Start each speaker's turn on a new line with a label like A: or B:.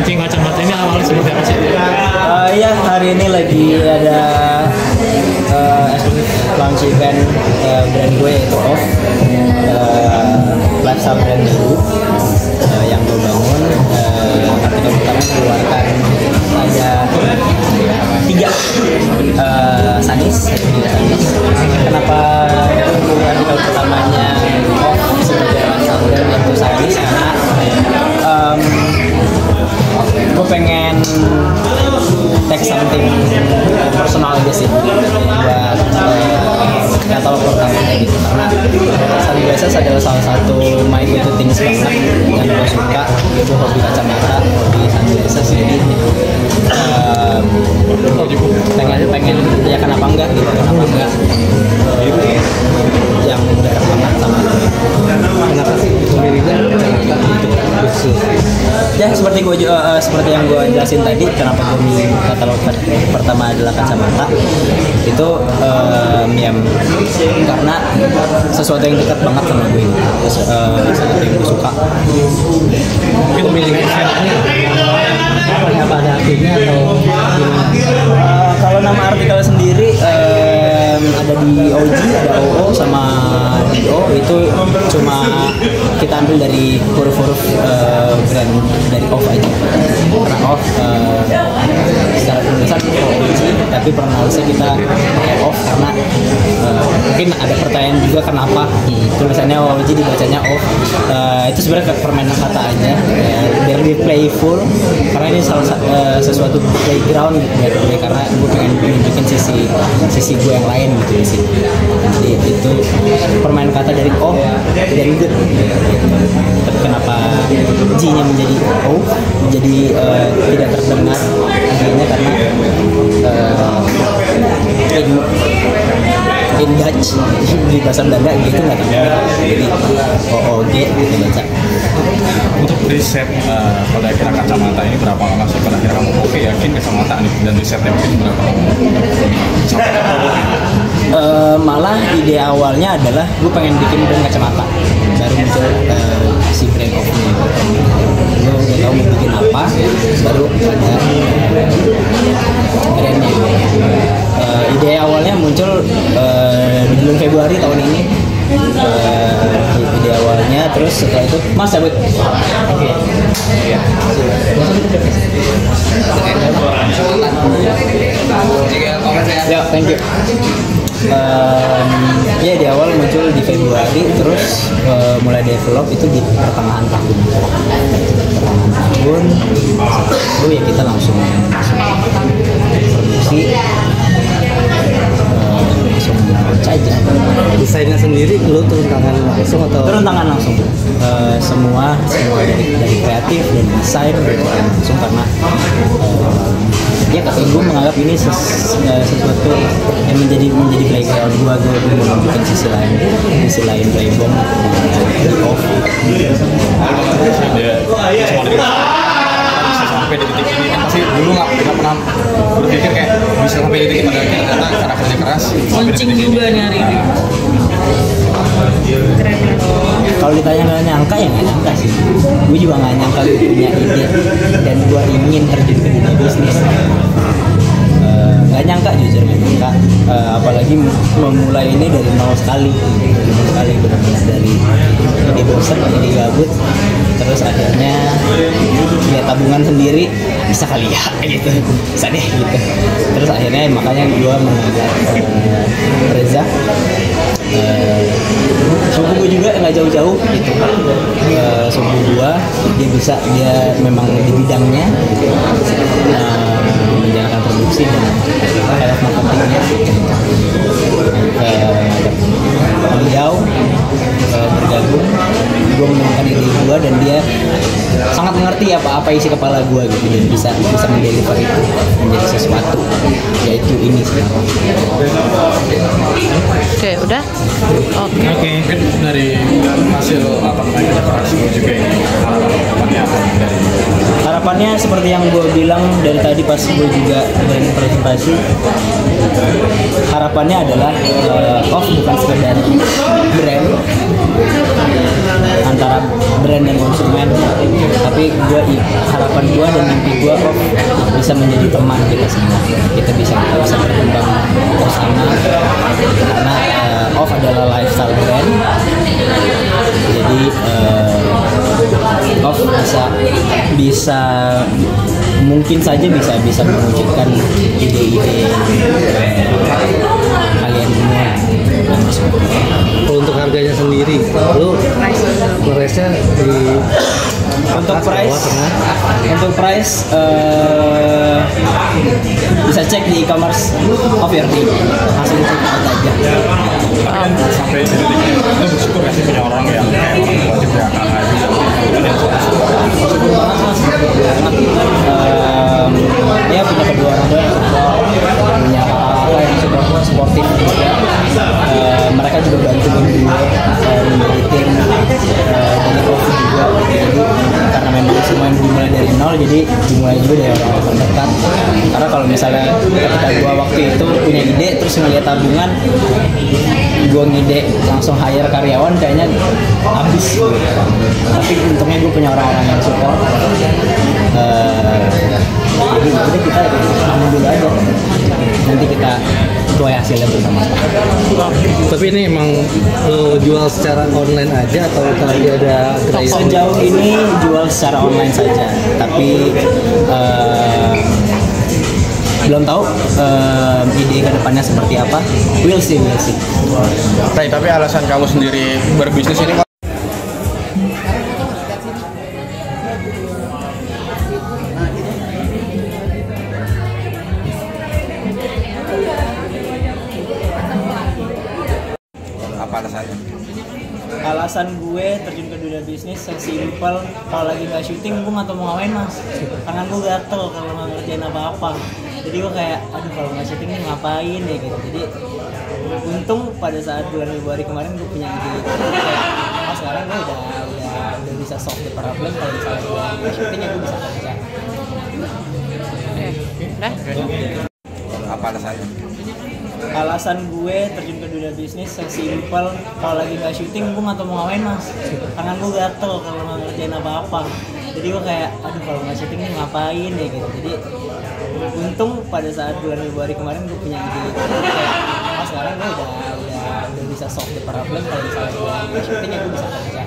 A: launching kacamata ini awalnya seperti apa sih?
B: Ya hari ini lagi ada launch event brand gue yaitu Off, lifestyle brand baru yang gue bangun. Artikel pertama mengeluarkan ada 3 Sanis. Kenapa artikel pertamanya Off sebagai lifestyle brand yaitu Sanis? Karena gue pengen take something personal aja sih buat katalog pertamanya gitu, karena Sunglasses adalah salah satu my go to things banget yang gue suka. Gue hobi kacamata, hobi sunglasses, jadi pengen ya kenapa enggak gitu, kenapa enggak yang dekat banget sama gue.
C: Kenapa sih memilihnya kacamata untuk khusus?
B: Ya seperti yang gue jelasin tadi, kenapa gue milih katalog pertama adalah kacamata itu karena sesuatu yang dekat banget sama gue, sesuatu yang gue suka.
A: Mungkin memilih
C: Apa ada artinya atau gimana?
B: Kalau nama artikel sendiri ada di OG, ada OO sama DO, itu cuma kita ambil dari huruf-huruf brand dari Off aja. Karena Off secara penulisan OG, tapi pronunciasi kita pakai Off karena mungkin ada pertanyaan juga kenapa tulisannya OG dibacanya Off. Itu sebenarnya permainan kata aja, biar lebih playful, karena ini sesuatu playground gitu buat gue, karena gue pengen nunjukin sisi gue yang lain gitu di sini. Jadi itu permainan kata dari Off dan good. Tapi kenapa G-nya menjadi O, menjadi tidak terdengar akhirnya karena in Dutch di bahasa Belanda gitu nggak terdengar, jadi OOG gitu baca.
A: untuk riset pada akhirnya kacamata ini berapa lama sih pada akhirnya kamu oke yakin kacamata nih, dan risetnya mungkin berapa lama sampai apa?
B: Malah ide awalnya adalah gue pengen bikin brand kacamata, baru muncul si brand Off ini. Gue udah tahu mau bikin apa, baru ada brandnya. Ide awalnya muncul di bulan Februari tahun ini. Ide awalnya, terus setelah itu Mas cabut. Oke. Ya, thank you. Ya di awal muncul di Februari, terus mulai develop itu di pertengahan tahun. Itu ya kita langsung produksi, langsung saja.
C: Desainnya sendiri lu turun tangan langsung atau?
B: Turun tangan langsung. Semua dari kreatif dan desain gitu langsung, karena ya gue menganggap ini sesuatu yang menjadi playground gue mau bikin sisi lain Playboy di Off.
A: Bisa sampai di titik ini kan pasti dulu nggak pernah berpikir kayak bisa sampai di titik pada akhirnya ternyata cara kerja keras
D: launching juga nih hari ini. Keren.
B: Kalau ditanya nggak nyangka ya nggak nyangka sih. Gue juga nggak nyangka gue punya ide dan gue ingin terjun ke dunia bisnis. Nggak nyangka, jujur nggak nyangka. Apalagi memulai ini dari nol sekali benar-benar dari ide bosan, ide gabut, terus akhirnya ya tabungan sendiri bisa kali ya gitu, bisa deh gitu. Terus akhirnya makanya gue mengajak Reza, suku gue juga nggak jauh-jauh gitu. Suku gue dia memang di bidangnya gitu, menjalankan produksi dan head of marketingnya. Beliau bergabung, gue menemukan ide gue dan dia sangat mengerti apa isi kepala gue gitu, dan bisa mendeliver itu menjadi sesuatu, yaitu ini sekarang.
D: Oke, udah? Oke.
A: Mungkin dari hasil apa namanya kerja keras juga ini
B: Harapannya seperti yang gue bilang dari tadi pas gue juga presentasi, harapannya adalah Off bukan sekedar brand antara brand dan konsumen, tapi harapan gue dan mimpi gue bisa menjadi teman kita semua, kita bisa berkembang bersama karena Off adalah lifestyle brand, jadi Off bisa mungkin saja bisa mewujudkan ide-ide kalian semua.
C: Kalau untuk harganya sendiri, lu price-nya di
B: untuk
C: atas,
B: price
C: bawah, tengah?
B: untuk price bisa cek di e-commerce of your team, langsung cek out aja.
A: Sampai di titik ini, itu bersyukur nggak sih punya orang yang kayak orang tua aja punya kakak aja
B: Bersyukur banget mas, ya punya kedua orang tua yang support, punya kakak yang super sportif juga. Mereka juga bantu gue menjadi tim dari Covid juga. Jadi karena memang semua yang dimulai dari nol, jadi dimulai juga dari orang terdekat. Karena kalau misalnya ketika gue waktu itu punya ide terus ngeliat tabungan, gue ngide langsung hire karyawan, kayaknya habis gitu. Tapi untungnya gue punya orang-orang yang support. Jadi udah kita ambil dulu aja, nanti kita tuai hasilnya bersama.
C: Tapi ini emang lo jual secara online aja atau tadi ada gerai?
B: Sejauh ini jual secara online saja, tapi belum tahu ide kedepannya seperti apa. We'll see.
E: Tapi alasan kamu sendiri berbisnis ini apa alasannya?
B: Alasan gue terjun ke dunia bisnis sesimpel, kalau lagi nggak syuting gue nggak tahu mau ngapain mas, tangan gue gatel kalau nggak ngerjain apa-apa. Jadi gue kayak, aduh kalau nggak syuting nih ngapain ya gitu. Jadi untung pada saat bulan Februari kemarin gue punya ide itu, kayak oh sekarang gue udah bisa solve the problem. Kalau misalnya gue nggak syuting ya gue bisa kerja.
E: Apa alasannya?
B: Alasan gue terjun ke dunia bisnis sesimpel, kalau lagi nggak syuting gue nggak tahu mau ngapain mas, tangan gue gatel kalau nggak ngerjain apa-apa. Jadi gue kayak, aduh kalau nggak syuting nih ngapain ya gitu. Jadi untung pada saat bulan Februari kemarin gue punya ide itu, kayak oh sekarang gue udah bisa solve the problem. Kalau misalnya gue nggak syuting ya gue bisa kerja.